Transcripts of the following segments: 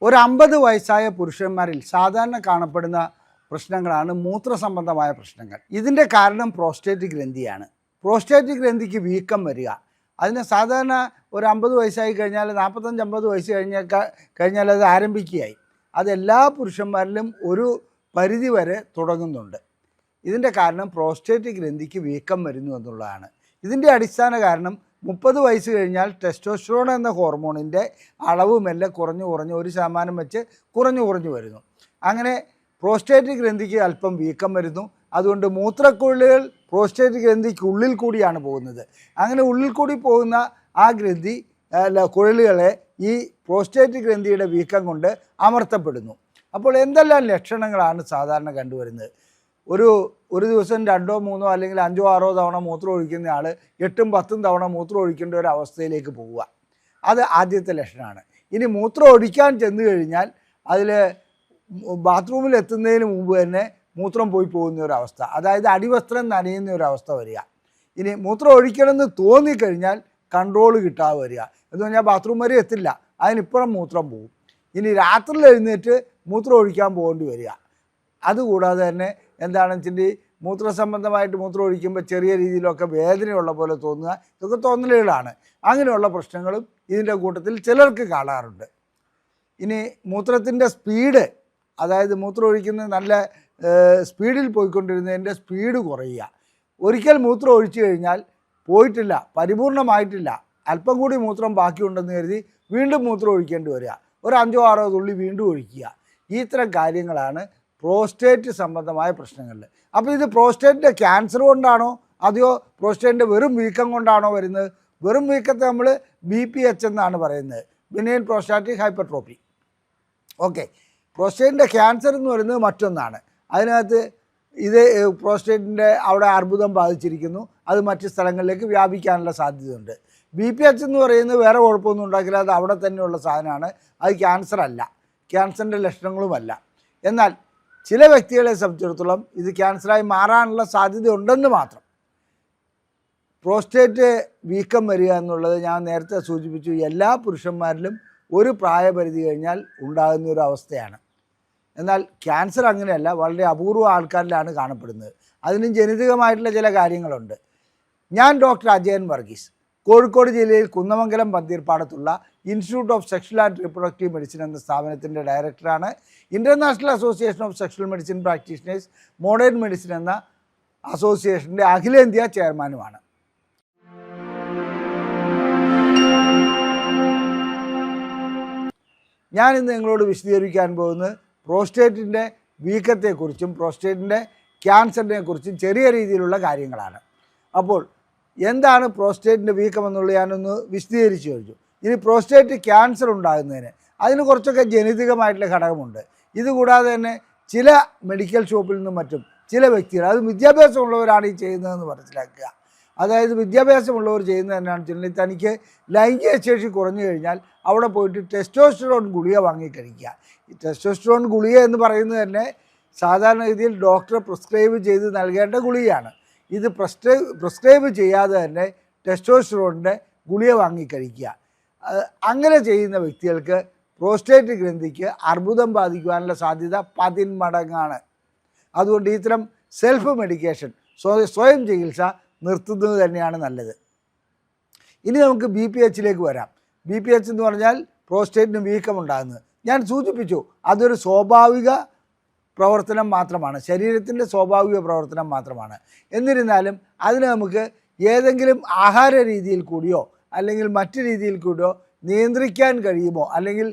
ഒരു 50 വയസ്സായ പുരുഷന്മാരിൽ സാധാരണ കാണപ്പെടുന്ന പ്രശ്നങ്ങളാണ് മൂത്രസംബന്ധമായ പ്രശ്നങ്ങൾ. ഇതിൻ്റെ കാരണം പ്രോസ്റ്റേറ്റ് ഗ്രന്ഥിയാണ്. പ്രോസ്റ്റേറ്റ് ഗ്രന്ഥിക്ക് വീക്കം വരിക, അതിന് സാധാരണ ഒരു 50 വയസ്സായി കഴിഞ്ഞാൽ 45-50 വയസ്സ് കഴിഞ്ഞാൽ അത് ആരംഭിക്കുകയായി. അതെല്ലാ പുരുഷന്മാരിലും ഒരു പരിധി വരെ തുടങ്ങുന്നുണ്ട്. ഇതിൻ്റെ കാരണം പ്രോസ്റ്റേറ്റ് ഗ്രന്ഥിക്ക് വീക്കം വരുന്നു എന്നുള്ളതാണ്. ഇതിൻ്റെ അടിസ്ഥാന കാരണം 30 വയസ്സ് കഴിഞ്ഞാൽ ടെസ്റ്റോസ്റ്ററോൺ എന്ന ഹോർമോണിൻ്റെ അളവ് മെല്ലെ കുറഞ്ഞു 1% വെച്ച് കുറഞ്ഞു വരുന്നു. അങ്ങനെ പ്രോസ്റ്റേറ്റ് ഗ്രന്ഥിക്ക് അല്പം വീക്കം വരുന്നു. അതുകൊണ്ട് മൂത്രക്കുഴലുകൾ പ്രോസ്റ്റേറ്റ് ഗ്രന്ഥിക്കുള്ളിൽ കൂടിയാണ് പോകുന്നത്. അങ്ങനെ ഉള്ളിൽ കൂടി പോകുന്ന ആ കുഴലുകളെ ഈ പ്രോസ്റ്റേറ്റ് ഗ്രന്ഥിയുടെ വീക്കം കൊണ്ട് അമർത്തപ്പെടുന്നു. അപ്പോൾ എന്തെല്ലാം ലക്ഷണങ്ങളാണ് സാധാരണ കണ്ടുവരുന്നത്? ഒരു ദിവസം 2-3 അല്ലെങ്കിൽ 5-6 തവണ മൂത്രം ഒഴിക്കുന്ന ആൾ 8-10 തവണ മൂത്രം ഒഴിക്കേണ്ട ഒരു അവസ്ഥയിലേക്ക് പോവുക. അത് ആദ്യത്തെ ലക്ഷണമാണ്. ഇനി മൂത്രം ഒഴിക്കാൻ ചെന്ന് കഴിഞ്ഞാൽ അതിൽ ബാത്റൂമിൽ എത്തുന്നതിന് മുമ്പ് തന്നെ മൂത്രം പോയി പോകുന്ന ഒരവസ്ഥ, അതായത് അടിവസ്ത്രം നനയുന്ന ഒരവസ്ഥ വരിക. ഇനി മൂത്രം ഒഴിക്കണമെന്ന് തോന്നിക്കഴിഞ്ഞാൽ കൺട്രോൾ കിട്ടാതെ വരിക എന്ന് പറഞ്ഞാൽ ബാത്റൂം വരെ എത്തില്ല, അതിനിപ്പുറം മൂത്രം പോകും. ഇനി രാത്രിയിൽ എഴുന്നേറ്റ് മൂത്രം ഒഴിക്കാൻ പോകേണ്ടി വരിക. അതുകൂടാതെ തന്നെ എന്താണെന്ന് വെച്ചിട്ടുണ്ടെങ്കിൽ മൂത്രസംബന്ധമായിട്ട് മൂത്രം ഒഴിക്കുമ്പോൾ ചെറിയ രീതിയിലൊക്കെ വേദനയുള്ള പോലെ തോന്നുക, ഇതൊക്കെ തോന്നലുകളാണ്. അങ്ങനെയുള്ള പ്രശ്നങ്ങളും ഇതിൻ്റെ കൂട്ടത്തിൽ ചിലർക്ക് കാണാറുണ്ട്. ഇനി മൂത്രത്തിൻ്റെ സ്പീഡ്, അതായത് മൂത്രം ഒഴിക്കുന്നത് നല്ല സ്പീഡിൽ പോയിക്കൊണ്ടിരുന്നതിൻ്റെ സ്പീഡ് കുറയുക. ഒരിക്കൽ മൂത്രം ഒഴിച്ചു കഴിഞ്ഞാൽ പോയിട്ടില്ല, പരിപൂർണമായിട്ടില്ല, അല്പം കൂടി മൂത്രം ബാക്കിയുണ്ടെന്ന് കരുതി വീണ്ടും മൂത്രം ഒഴിക്കേണ്ടി വരിക. ഒരു 5-6 തുള്ളി വീണ്ടും ഒഴിക്കുക. ഇത്തരം കാര്യങ്ങളാണ് പ്രോസ്റ്റേറ്റ് സംബന്ധമായ പ്രശ്നങ്ങളിൽ. അപ്പോൾ ഇത് പ്രോസ്റ്റേറ്റിൻ്റെ ക്യാൻസർ കൊണ്ടാണോ അതെയോ പ്രോസ്റ്റേറ്റിൻ്റെ വെറും വീക്കം കൊണ്ടാണോ വരുന്നത്? വെറും വീക്കത്തെ നമ്മൾ BPH എന്നാണ് പറയുന്നത്, ബിനൈൻ പ്രോസ്റ്റാറ്റിക് ഹൈപ്പർട്രോഫി. ഓക്കെ, പ്രോസ്റ്റേറ്റിൻ്റെ ക്യാൻസർ എന്ന് പറയുന്നത് മറ്റൊന്നാണ്. അതിനകത്ത് ഇത് പ്രോസ്റ്റേറ്റിൻ്റെ അവിടെ അർബുദം ബാധിച്ചിരിക്കുന്നു, അത് മറ്റ് സ്ഥലങ്ങളിലേക്ക് വ്യാപിക്കാനുള്ള സാധ്യതയുണ്ട്. BPH എന്ന് പറയുന്നത് വേറെ കുഴപ്പമൊന്നും ഉണ്ടാക്കില്ല, അത് അവിടെ തന്നെയുള്ള സാധനമാണ്, അത് ക്യാൻസർ അല്ല, ക്യാൻസറിൻ്റെ ലക്ഷണങ്ങളുമല്ല. എന്നാൽ ചില വ്യക്തികളെ സംബന്ധിച്ചിടത്തോളം ഇത് ക്യാൻസറായി മാറാനുള്ള സാധ്യത ഉണ്ടെന്ന് മാത്രം. പ്രോസ്റ്റേറ്റ് വീക്കം വരിക എന്നുള്ളത് ഞാൻ നേരത്തെ സൂചിപ്പിച്ചു, എല്ലാ പുരുഷന്മാരിലും ഒരു പ്രായപരിധി കഴിഞ്ഞാൽ ഉണ്ടാകുന്ന ഒരു അവസ്ഥയാണ്. എന്നാൽ ക്യാൻസർ അങ്ങനെയല്ല, വളരെ അപൂർവ ആൾക്കാരിലാണ് കാണപ്പെടുന്നത്. അതിനും ജനിതകമായിട്ടുള്ള ചില കാര്യങ്ങളുണ്ട്. ഞാൻ ഡോക്ടർ അജയൻ വർഗീസ്, കോഴിക്കോട് ജില്ലയിൽ കുന്നമംഗലം പന്തീർപ്പാടത്തുള്ള institute of sexual and reproductive medicine എന്ന സ്ഥാപനത്തിൻ്റെ ഡയറക്ടറാണ്. International association of sexual medicine practitioners modern medicine എന്ന അസോസിയേഷൻ്റെ അഖിലേന്ത്യാ ചെയർമാനുമാണ്. ഞാനിന്ന് നിങ്ങളോട് വിശദീകരിക്കാൻ പോകുന്നത് പ്രോസ്റ്റേറ്റിൻ്റെ വീക്കത്തെക്കുറിച്ചും പ്രോസ്റ്റേറ്റിൻ്റെ ക്യാൻസറിനെ കുറിച്ചും ചെറിയ രീതിയിലുള്ള കാര്യങ്ങളാണ്. അപ്പോൾ എന്താണ് പ്രോസ്റ്റേറ്റിൻ്റെ വീക്കം എന്നുള്ളത് ഞാനൊന്ന് വിശദീകരിച്ചു കഴിഞ്ഞു. ഇനി പ്രോസ്റ്റേറ്റ് ക്യാൻസർ ഉണ്ടാകുന്നതിന് അതിന് കുറച്ചൊക്കെ ജനിതകമായിട്ടുള്ള ഘടകമുണ്ട്. ഇതുകൂടാതെ തന്നെ ചില മെഡിക്കൽ ഷോപ്പിൽ നിന്നും മറ്റും ചില വ്യക്തികൾ, അത് വിദ്യാഭ്യാസമുള്ളവരാണ് ഈ ചെയ്യുന്നതെന്ന് മനസ്സിലാക്കുക. അതായത് വിദ്യാഭ്യാസമുള്ളവർ ചെയ്യുന്നത് എന്നാണ് വെച്ചിട്ടുണ്ടെങ്കിൽ തനിക്ക് ലൈംഗിക ശേഷി കുറഞ്ഞു കഴിഞ്ഞാൽ അവിടെ പോയിട്ട് ടെസ്റ്റോസ്റ്ററോൺ ഗുളിക വാങ്ങിക്കഴിക്കുക. ഈ ടെസ്റ്റോസ്റ്ററോൺ ഗുളിക എന്ന് പറയുന്നത് തന്നെ സാധാരണഗതിയിൽ ഡോക്ടർ പ്രിസ്ക്രൈബ് ചെയ്ത് നൽകേണ്ട ഗുളികയാണ്. ഇത് പ്രിസ്ക്രൈബ് ചെയ്യാതെ തന്നെ ടെസ്റ്റോസ്റ്ററോണിൻ്റെ ഗുളിക വാങ്ങിക്കഴിക്കുക. അങ്ങനെ ചെയ്യുന്ന വ്യക്തികൾക്ക് പ്രോസ്റ്റേറ്റ് ഗ്രന്ഥിക്ക് അർബുദം ബാധിക്കുവാനുള്ള സാധ്യത 10 മടങ്ങാണ്. അതുകൊണ്ട് ഇത്തരം സെൽഫ് മെഡിക്കേഷൻ, സ്വയം ചികിത്സ നിർത്തുന്നത് തന്നെയാണ് നല്ലത്. ഇനി നമുക്ക് BPHയിലേക്ക് വരാം. BPH എന്ന് പറഞ്ഞാൽ പ്രോസ്റ്റേറ്റിന് വീക്കമുണ്ടാകുന്നത്. ഞാൻ സൂചിപ്പിച്ചു, അതൊരു സ്വാഭാവിക പ്രവർത്തനം മാത്രമാണ്, ശരീരത്തിൻ്റെ സ്വാഭാവിക പ്രവർത്തനം മാത്രമാണ്. എന്നിരുന്നാലും അതിന് നമുക്ക് ഏതെങ്കിലും ആഹാര രീതിയിൽ കൂടിയോ അല്ലെങ്കിൽ മറ്റു രീതിയിൽ കൂടിയോ നിയന്ത്രിക്കാൻ കഴിയുമോ അല്ലെങ്കിൽ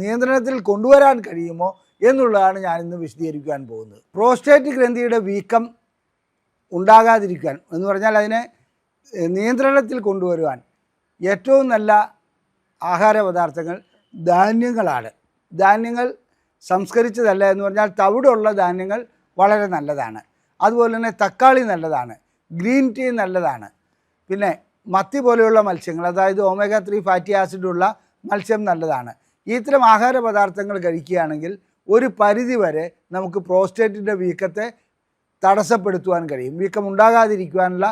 നിയന്ത്രണത്തിൽ കൊണ്ടുവരാൻ കഴിയുമോ എന്നുള്ളതാണ് ഞാനിന്ന് വിശദീകരിക്കാൻ പോകുന്നത്. പ്രോസ്റ്റേറ്റ് ഗ്രന്ഥിയുടെ വീക്കം ഉണ്ടാകാതിരിക്കാൻ എന്ന് പറഞ്ഞാൽ അതിനെ നിയന്ത്രണത്തിൽ കൊണ്ടുവരുവാൻ ഏറ്റവും നല്ല ആഹാര പദാർത്ഥങ്ങൾ ധാന്യങ്ങളാണ്. ധാന്യങ്ങൾ സംസ്കരിച്ചതല്ല എന്ന് പറഞ്ഞാൽ തവിടുള്ള ധാന്യങ്ങൾ വളരെ നല്ലതാണ്. അതുപോലെ തന്നെ തക്കാളി നല്ലതാണ്, ഗ്രീൻ ടീ നല്ലതാണ്. പിന്നെ മത്തി പോലെയുള്ള മത്സ്യങ്ങൾ, അതായത് ഒമേഗ 3 ഫാറ്റി ആസിഡുള്ള മത്സ്യം നല്ലതാണ്. ഇത്തരം ആഹാര പദാർത്ഥങ്ങൾ കഴിക്കുകയാണെങ്കിൽ ഒരു പരിധി വരെ നമുക്ക് പ്രോസ്റ്റേറ്റിൻ്റെ വീക്കത്തെ തടസ്സപ്പെടുത്തുവാൻ കഴിയും. വീക്കം ഉണ്ടാകാതിരിക്കുവാനുള്ള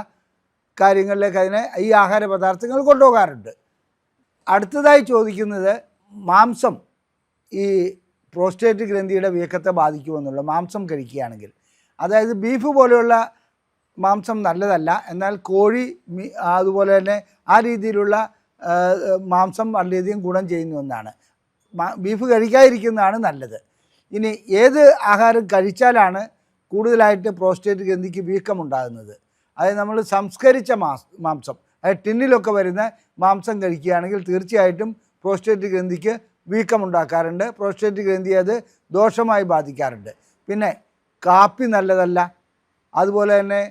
കാര്യങ്ങളിലേക്ക് അതിനെ ഈ ആഹാര പദാർത്ഥങ്ങൾ കൊണ്ടുപോകാറുണ്ട്. അടുത്തതായി ചോദിക്കുന്നത് മാംസം ഈ പ്രോസ്റ്റേറ്റ് ഗ്രന്ഥിയുടെ വീക്കത്തെ ബാധിക്കുമെന്നുള്ളത് മാംസം കഴിക്കുകയാണെങ്കിൽ. അതായത് ബീഫ് പോലെയുള്ള മാംസം നല്ലതല്ല, എന്നാൽ കോഴി അതുപോലെ തന്നെ ആ രീതിയിലുള്ള മാംസം വളരെയധികം ഗുണം ചെയ്യുന്ന ഒന്നാണ്. ബീഫ് കഴിക്കാതിരിക്കുന്നതാണ് നല്ലത്. ഇനി ഏത് ആഹാരം കഴിച്ചാലാണ് കൂടുതലായിട്ട് പ്രോസ്റ്റേറ്റ് ഗ്രന്ഥിക്ക് വീക്കമുണ്ടാകുന്നത്? അതായത് നമ്മൾ സംസ്കരിച്ച മാംസം, അതായത് ടിന്നിലൊക്കെ വരുന്ന മാംസം കഴിക്കുകയാണെങ്കിൽ തീർച്ചയായിട്ടും പ്രോസ്റ്റേറ്റ് ഗ്രന്ഥിക്ക് വീക്കമുണ്ടാക്കാറുണ്ട്. പ്രോസ്റ്റേറ്റ് ഗ്രന്ഥി അത് ദോഷമായി ബാധിക്കാറുണ്ട്. പിന്നെ കാപ്പി നല്ലതല്ല, അതുപോലെ തന്നെ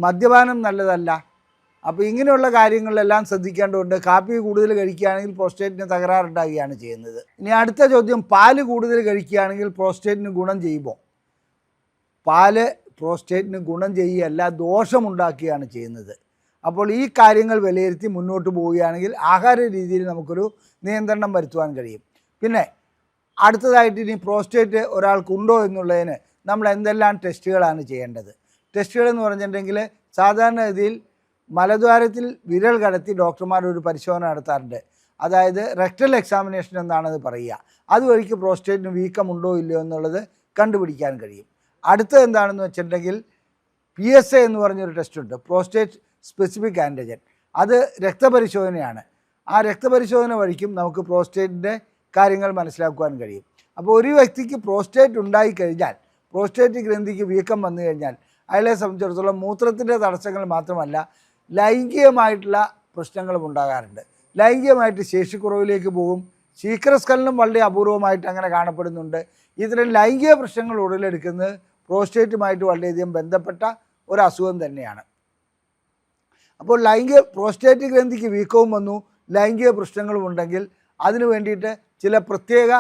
മദ്യപാനം നല്ലതല്ല. അപ്പോൾ ഇങ്ങനെയുള്ള കാര്യങ്ങളിലെല്ലാം ശ്രദ്ധിക്കേണ്ടതുണ്ട്. കാപ്പി കൂടുതൽ കഴിക്കുകയാണെങ്കിൽ പ്രോസ്റ്റേറ്റിന് തകരാറുണ്ടാകുകയാണ് ചെയ്യുന്നത്. ഇനി അടുത്ത ചോദ്യം, പാല് കൂടുതൽ കഴിക്കുകയാണെങ്കിൽ പ്രോസ്റ്റേറ്റിന് ഗുണം ചെയ്യുമോ? പാല് പ്രോസ്റ്റേറ്റിന് ഗുണം ചെയ്യുകയല്ല, ദോഷമുണ്ടാക്കുകയാണ് ചെയ്യുന്നത്. അപ്പോൾ ഈ കാര്യങ്ങൾ വിലയിരുത്തി മുന്നോട്ട് പോവുകയാണെങ്കിൽ ആഹാര രീതിയിൽ നമുക്കൊരു നിയന്ത്രണം വരുത്തുവാൻ കഴിയും. പിന്നെ അടുത്തതായിട്ട് ഇനി പ്രോസ്റ്റേറ്റ് ഒരാൾക്കുണ്ടോ എന്നുള്ളതിന് നമ്മൾ എന്തെല്ലാം ടെസ്റ്റുകളാണ് ചെയ്യേണ്ടത്? ടെസ്റ്റുകൾ എന്ന് പറഞ്ഞിട്ടുണ്ടെങ്കിൽ സാധാരണഗതിയിൽ മലദ്വാരത്തിൽ വിരൽ കടത്തി ഡോക്ടർമാർ ഒരു പരിശോധന നടത്താറുണ്ട്. അതായത് റെക്ടൽ എക്സാമിനേഷൻ എന്നാണത് പറയുക. അതുവഴിക്ക് പ്രോസ്റ്റേറ്റിന് വീക്കമുണ്ടോ ഇല്ലയോ എന്നുള്ളത് കണ്ടുപിടിക്കാൻ കഴിയും. അടുത്തത് എന്താണെന്ന് വെച്ചിട്ടുണ്ടെങ്കിൽ PSA എന്ന് പറഞ്ഞൊരു ടെസ്റ്റുണ്ട്, പ്രോസ്റ്റേറ്റ് സ്പെസിഫിക് ആൻറ്റിജൻ. അത് രക്തപരിശോധനയാണ്. ആ രക്തപരിശോധന വഴിക്കും നമുക്ക് പ്രോസ്റ്റേറ്റിൻ്റെ കാര്യങ്ങൾ മനസ്സിലാക്കുവാൻ കഴിയും. അപ്പോൾ ഒരു വ്യക്തിക്ക് പ്രോസ്റ്റേറ്റ് ഉണ്ടായിക്കഴിഞ്ഞാൽ, പ്രോസ്റ്റേറ്റ് ഗ്രന്ഥിക്ക് വീക്കം വന്നു കഴിഞ്ഞാൽ അയാളെ സംബന്ധിച്ചിടത്തോളം മൂത്രത്തിൻ്റെ തടസ്സങ്ങൾ മാത്രമല്ല ലൈംഗികമായിട്ടുള്ള പ്രശ്നങ്ങളും ഉണ്ടാകാറുണ്ട്. ലൈംഗികമായിട്ട് ശേഷിക്കുറവിലേക്ക് പോകും. ശീഘ്രസ്ഖലനം വളരെ അപൂർവമായിട്ട് അങ്ങനെ കാണപ്പെടുന്നുണ്ട്. ഇത്തരം ലൈംഗിക പ്രശ്നങ്ങൾ ഉടലെടുക്കുന്നത് പ്രോസ്റ്റേറ്റുമായിട്ട് വളരെയധികം ബന്ധപ്പെട്ട ഒരു അസുഖം തന്നെയാണ്. അപ്പോൾ പ്രോസ്റ്റേറ്റ് ഗ്രന്ഥിക്ക് വീക്കവും വന്നു, ലൈംഗിക പ്രശ്നങ്ങളും ഉണ്ടെങ്കിൽ അതിനു വേണ്ടിയിട്ട് ചില പ്രത്യേക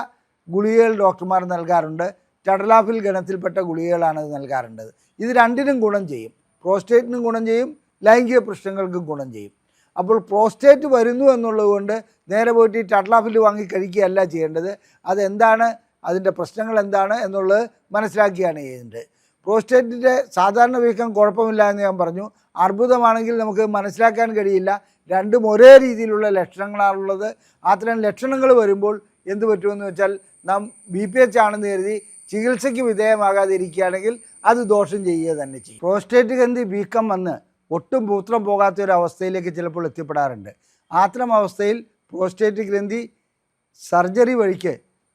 ഗുളികകൾ ഡോക്ടർമാർ നൽകാറുണ്ട്. ടഡലാഫിൽ ഗണത്തിൽപ്പെട്ട ഗുളികകളാണ് അത് നൽകാറുള്ളത്. ഇത് രണ്ടിനും ഗുണം ചെയ്യും. പ്രോസ്റ്റേറ്റിനും ഗുണം ചെയ്യും, ലൈംഗിക പ്രശ്നങ്ങൾക്കും ഗുണം ചെയ്യും. അപ്പോൾ പ്രോസ്റ്റേറ്റ് വരുന്നു എന്നുള്ളത് കൊണ്ട് നേരെ പോയിട്ട് ഈ ടഡലാഫിൽ വാങ്ങി കഴിക്കുകയല്ല ചെയ്യേണ്ടത്. അതെന്താണ്, അതിൻ്റെ പ്രശ്നങ്ങൾ എന്താണ് എന്നുള്ളത് മനസ്സിലാക്കിയാണ് ചെയ്യുന്നത്. പ്രോസ്റ്റേറ്റിൻ്റെ സാധാരണ വീക്കം കുഴപ്പമില്ല എന്ന് ഞാൻ പറഞ്ഞു. അർബുദമാണെങ്കിൽ നമുക്ക് മനസ്സിലാക്കാൻ കഴിയില്ല. രണ്ടും ഒരേ രീതിയിലുള്ള ലക്ഷണങ്ങളാണുള്ളത്. അത്തരം ലക്ഷണങ്ങൾ വരുമ്പോൾ എന്ത് പറ്റുമെന്ന് വെച്ചാൽ നാം BPH ആണെന്ന് കരുതി ചികിത്സയ്ക്ക് വിധേയമാകാതിരിക്കുകയാണെങ്കിൽ അത് ദോഷം ചെയ്യുക തന്നെ ചെയ്യും. പ്രോസ്റ്റേറ്റ് ഗ്രന്ഥി വീക്കം വന്ന് ഒട്ടും മൂത്രം പോകാത്ത ഒരു അവസ്ഥയിലേക്ക് ചിലപ്പോൾ എത്തിപ്പെടാറുണ്ട്. അത്തരം അവസ്ഥയിൽ പ്രോസ്റ്റേറ്റ് ഗ്രന്ഥി സർജറി വഴിക്ക്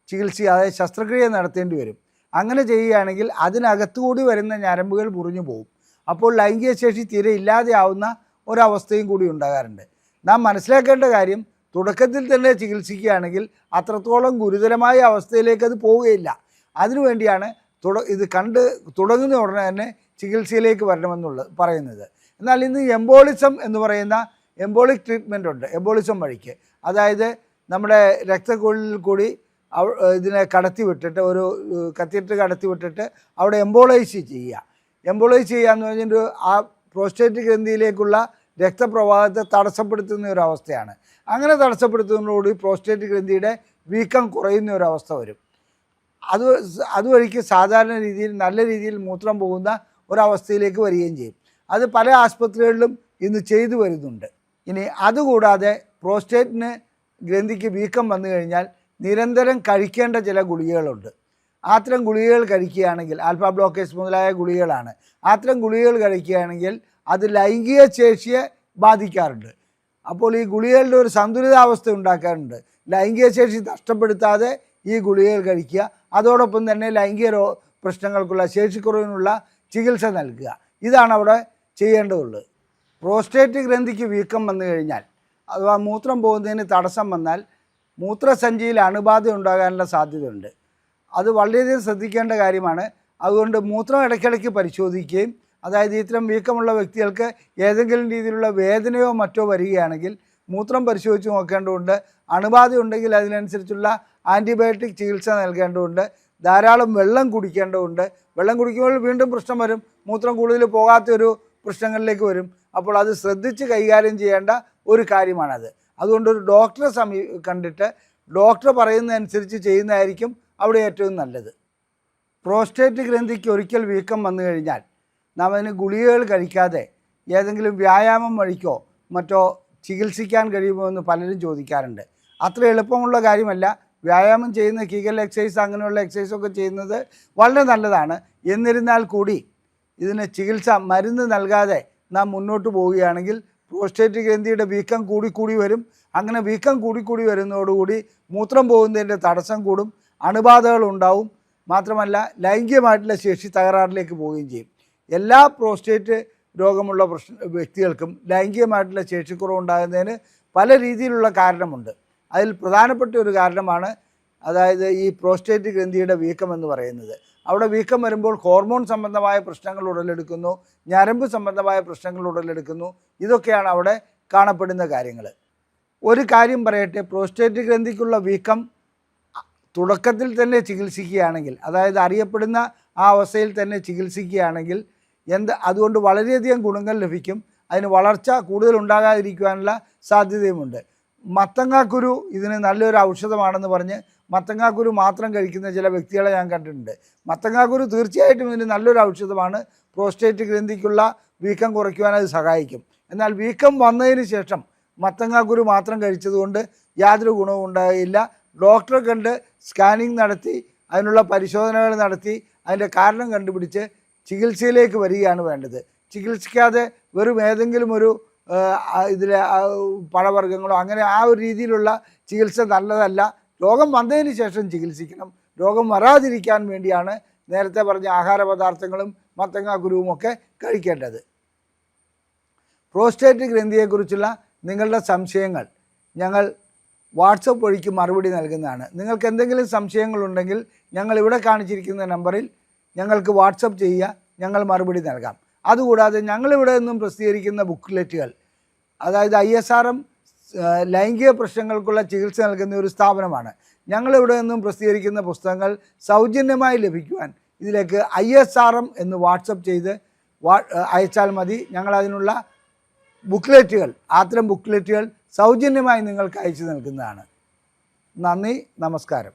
ചികിത്സ, അതായത് ശസ്ത്രക്രിയ നടത്തേണ്ടി വരും. അങ്ങനെ ചെയ്യുകയാണെങ്കിൽ അതിനകത്തുകൂടി വരുന്ന ഞരമ്പുകൾ മുറിഞ്ഞു പോകും. അപ്പോൾ ലൈംഗിക ശേഷി തീരെ ഇല്ലാതെയാവുന്ന ഒരവസ്ഥയും കൂടി ഉണ്ടാകാറുണ്ട്. നാം മനസ്സിലാക്കേണ്ട കാര്യം, തുടക്കത്തിൽ തന്നെ ചികിത്സിക്കുകയാണെങ്കിൽ അത്രത്തോളം ഗുരുതരമായ അവസ്ഥയിലേക്ക് അത് പോവുകയില്ല. അതിനുവേണ്ടിയാണ് ഇത് തുടങ്ങുന്ന ഉടനെ തന്നെ ചികിത്സയിലേക്ക് വരണമെന്നുള്ളത് പറയുന്നത്. എന്നാൽ ഇന്ന് എംബോളിസം എന്ന് പറയുന്ന എംബോളിക് ട്രീറ്റ്മെൻ്റ് ഉണ്ട്. എംബോളിസം വഴിക്ക്, അതായത് നമ്മുടെ രക്തക്കുഴലിൽ കൂടി ഇതിനെ കടത്തി വിട്ടിട്ട്, ഒരു കത്തീറ്റർ കടത്തി വിട്ടിട്ട് അവിടെ എംബോളൈസ് ചെയ്യുക. എംബോളൈസ് ചെയ്യുക എന്ന് പറഞ്ഞിട്ട് ആ പ്രോസ്റ്റേറ്റ് ഗ്രന്ഥിയിലേക്കുള്ള രക്തപ്രവാഹത്തെ തടസ്സപ്പെടുത്തുന്ന ഒരു അവസ്ഥയാണ്. അങ്ങനെ തടസ്സപ്പെടുത്തുന്നതോടുകൂടി പ്രോസ്റ്റേറ്റ് ഗ്രന്ഥിയുടെ വീക്കം കുറയുന്ന ഒരവസ്ഥ വരും. അതുവഴിക്ക് സാധാരണ രീതിയിൽ നല്ല രീതിയിൽ മൂത്രം പോകുന്ന ഒരവസ്ഥയിലേക്ക് വരികയും ചെയ്യും. അത് പല ആസ്പത്രികളിലും ഇന്ന് ചെയ്തു വരുന്നുണ്ട്. ഇനി അതുകൂടാതെ പ്രോസ്റ്റേറ്റിന് ഗ്രന്ഥിക്ക് വീക്കം വന്നു കഴിഞ്ഞാൽ നിരന്തരം കഴിക്കേണ്ട ചില ഗുളികകളുണ്ട്. അത്തരം ഗുളികകൾ കഴിക്കുകയാണെങ്കിൽ, ആൽഫ ബ്ലോക്കേഴ്സ് മുതലായ ഗുളികകളാണ്, അത്തരം ഗുളികകൾ കഴിക്കുകയാണെങ്കിൽ അത് ലൈംഗിക ശേഷിയെ ബാധിക്കാറുണ്ട്. അപ്പോൾ ഈ ഗുളികകളുടെ ഒരു സന്തുലിതാവസ്ഥ ഉണ്ടാക്കാറുണ്ട്. ലൈംഗിക ശേഷി നഷ്ടപ്പെടുത്താതെ ഈ ഗുളികകൾ കഴിക്കുക. അതോടൊപ്പം തന്നെ ലൈംഗിക പ്രശ്നങ്ങൾക്കുള്ള ശേഷിക്കുറവിനുള്ള ചികിത്സ നൽകുക. ഇതാണ് അവിടെ ചെയ്യേണ്ടതുള്ളത്. പ്രോസ്റ്റേറ്റ് ഗ്രന്ഥിക്ക് വീക്കം വന്നു കഴിഞ്ഞാൽ, അഥവാ മൂത്രം പോകുന്നതിന് തടസ്സം വന്നാൽ മൂത്രസഞ്ചിയിൽ അണുബാധ ഉണ്ടാകാനുള്ള സാധ്യതയുണ്ട്. അത് വളരെയധികം ശ്രദ്ധിക്കേണ്ട കാര്യമാണ്. അതുകൊണ്ട് മൂത്രം ഇടയ്ക്കിടയ്ക്ക് പരിശോധിക്കുകയും, അതായത് ഇത്തരം വീക്കമുള്ള വ്യക്തികൾക്ക് ഏതെങ്കിലും രീതിയിലുള്ള വേദനയോ മറ്റോ വരികയാണെങ്കിൽ മൂത്രം പരിശോധിച്ച് നോക്കേണ്ടതുണ്ട്. അണുബാധ ഉണ്ടെങ്കിൽ അതിനനുസരിച്ചുള്ള ആൻറ്റിബയോട്ടിക് ചികിത്സ നൽകേണ്ടതുണ്ട്. ധാരാളം വെള്ളം കുടിക്കേണ്ടതുണ്ട്. വെള്ളം കുടിക്കുമ്പോൾ വീണ്ടും പ്രശ്നം വരും, മൂത്രം കൂടുതൽ പോകാത്തൊരു പ്രശ്നങ്ങളിലേക്ക് വരും. അപ്പോൾ അത് ശ്രദ്ധിച്ച് കൈകാര്യം ചെയ്യേണ്ട ഒരു കാര്യമാണത്. അതുകൊണ്ട് ഒരു ഡോക്ടറെ കണ്ടിട്ട് ഡോക്ടർ പറയുന്നതനുസരിച്ച് ചെയ്യുന്നതായിരിക്കും അവിടെ ഏറ്റവും നല്ലത്. പ്രോസ്റ്റേറ്റ് ഗ്രന്ഥിക്ക് ഒരിക്കൽ വീക്കം വന്നു കഴിഞ്ഞാൽ നാം അതിന് ഗുളികകൾ കഴിക്കാതെ ഏതെങ്കിലും വ്യായാമം വഴിക്കോ മറ്റോ ചികിത്സിക്കാൻ കഴിയുമോ എന്ന് പലരും ചോദിക്കാറുണ്ട്. അത്ര എളുപ്പമുള്ള കാര്യമല്ല. വ്യായാമം ചെയ്യുന്ന കീഗൽ എക്സസൈസ് അങ്ങനെയുള്ള എക്സസൈസൊക്കെ ചെയ്യുന്നത് വളരെ നല്ലതാണ്. എന്നിരുന്നാൽ കൂടി ഇതിന് ചികിത്സ മരുന്ന് നൽകാതെ നാം മുന്നോട്ട് പോവുകയാണെങ്കിൽ പ്രോസ്റ്റേറ്റ് ഗ്രന്ഥിയുടെ വീക്കം കൂടിക്കൂടി വരും. അങ്ങനെ വീക്കം കൂടിക്കൂടി വരുന്നതോടുകൂടി മൂത്രം പോകുന്നതിൻ്റെ തടസ്സം കൂടും, അണുബാധകൾ ഉണ്ടാവും. മാത്രമല്ല ലൈംഗികമായിട്ടുള്ള ശേഷി തകരാറിലേക്ക് പോവുകയും ചെയ്യും. എല്ലാ പ്രോസ്റ്റേറ്റ് രോഗമുള്ള വ്യക്തികൾക്കും ലൈംഗികമായിട്ടുള്ള ശേഷിക്കുറവുണ്ടാകുന്നതിന് പല രീതിയിലുള്ള കാരണമുണ്ട്. അതിൽ പ്രധാനപ്പെട്ട ഒരു കാരണമാണ് അതായത് ഈ പ്രോസ്റ്റേറ്റ് ഗ്രന്ഥിയുടെ വീക്കം എന്ന് പറയുന്നത്. അവിടെ വീക്കം വരുമ്പോൾ ഹോർമോൺ സംബന്ധമായ പ്രശ്നങ്ങൾ ഉടലെടുക്കുന്നു, ഞരമ്പ് സംബന്ധമായ പ്രശ്നങ്ങൾ ഉടലെടുക്കുന്നു. ഇതൊക്കെയാണ് അവിടെ കാണപ്പെടുന്ന കാര്യങ്ങൾ. ഒരു കാര്യം പറയട്ടെ, പ്രോസ്റ്റേറ്റ് ഗ്രന്ഥിക്കുള്ള വീക്കം തുടക്കത്തിൽ തന്നെ ചികിത്സിക്കുകയാണെങ്കിൽ, അതായത് അറിയപ്പെടുന്ന ആ അവസ്ഥയിൽ തന്നെ ചികിത്സിക്കുകയാണെങ്കിൽ അതുകൊണ്ട് വളരെയധികം ഗുണങ്ങൾ ലഭിക്കും. അതിന് വളർച്ച കൂടുതൽ ഉണ്ടാകാതിരിക്കുവാനുള്ള സാധ്യതയുമുണ്ട്. മത്തങ്ങാക്കുരു ഇതിന് നല്ലൊരു ഔഷധമാണെന്ന് പറഞ്ഞ് മത്തങ്ങാക്കുരു മാത്രം കഴിക്കുന്ന ചില വ്യക്തികളെ ഞാൻ കണ്ടിട്ടുണ്ട്. മത്തങ്ങാക്കുരു തീർച്ചയായിട്ടും ഇതിന് നല്ലൊരു ഔഷധമാണ്. പ്രോസ്റ്റേറ്റ് ഗ്രന്ഥിക്കുള്ള വീക്കം കുറയ്ക്കുവാൻ അത് സഹായിക്കും. എന്നാൽ വീക്കം വന്നതിന് ശേഷം മത്തങ്ങാക്കുരു മാത്രം കഴിച്ചതുകൊണ്ട് യാതൊരു ഗുണവും ഉണ്ടാകില്ല. ഡോക്ടറെ കണ്ട് സ്കാനിങ് നടത്തി അതിനുള്ള പരിശോധനകൾ നടത്തി അതിൻ്റെ കാരണം കണ്ടുപിടിച്ച് ചികിത്സയിലേക്ക് വരികയാണ് വേണ്ടത്. ചികിത്സിക്കാതെ വെറും ഏതെങ്കിലും ഒരു ഇതിലെ പഴവർഗ്ഗങ്ങളോ അങ്ങനെ ആ ഒരു രീതിയിലുള്ള ചികിത്സ നല്ലതല്ല. രോഗം വന്നതിന് ശേഷം ചികിത്സിക്കണം. രോഗം വരാതിരിക്കാൻ വേണ്ടിയാണ് നേരത്തെ പറഞ്ഞ ആഹാര പദാർത്ഥങ്ങളും മത്തങ്ങാക്കുരുവും ഒക്കെ കഴിക്കേണ്ടത്. പ്രോസ്റ്റേറ്റ് ഗ്രന്ഥിയെക്കുറിച്ചുള്ള നിങ്ങളുടെ സംശയങ്ങൾ ഞങ്ങൾ വാട്സപ്പ് വഴിക്ക് മറുപടി നൽകുന്നതാണ്. നിങ്ങൾക്ക് എന്തെങ്കിലും സംശയങ്ങളുണ്ടെങ്കിൽ ഞങ്ങൾ ഇവിടെ കാണിച്ചിരിക്കുന്ന നമ്പറിൽ ഞങ്ങൾക്ക് വാട്സപ്പ് ചെയ്യുക, ഞങ്ങൾ മറുപടി നൽകാം. അതുകൂടാതെ ഞങ്ങളിവിടെ നിന്നും പ്രസിദ്ധീകരിക്കുന്ന ബുക്ക്ലെറ്റുകൾ, അതായത് ISRM ലൈംഗിക പ്രശ്നങ്ങൾക്കുള്ള ചികിത്സ നൽകുന്ന ഒരു സ്ഥാപനമാണ്. ഞങ്ങളിവിടെ നിന്നും പ്രസിദ്ധീകരിക്കുന്ന പുസ്തകങ്ങൾ സൗജന്യമായി ലഭിക്കുവാൻ ഇതിലേക്ക് ISRM എന്ന് വാട്സപ്പ് ചെയ്ത് അയച്ചാൽ മതി. ഞങ്ങളതിനുള്ള ബുക്ക്ലെറ്റുകൾ, അത്തരം ബുക്ക്ലെറ്റുകൾ സൗജന്യമായി നിങ്ങൾക്ക് അയച്ചു നൽകുന്നതാണ്. നന്ദി, നമസ്കാരം.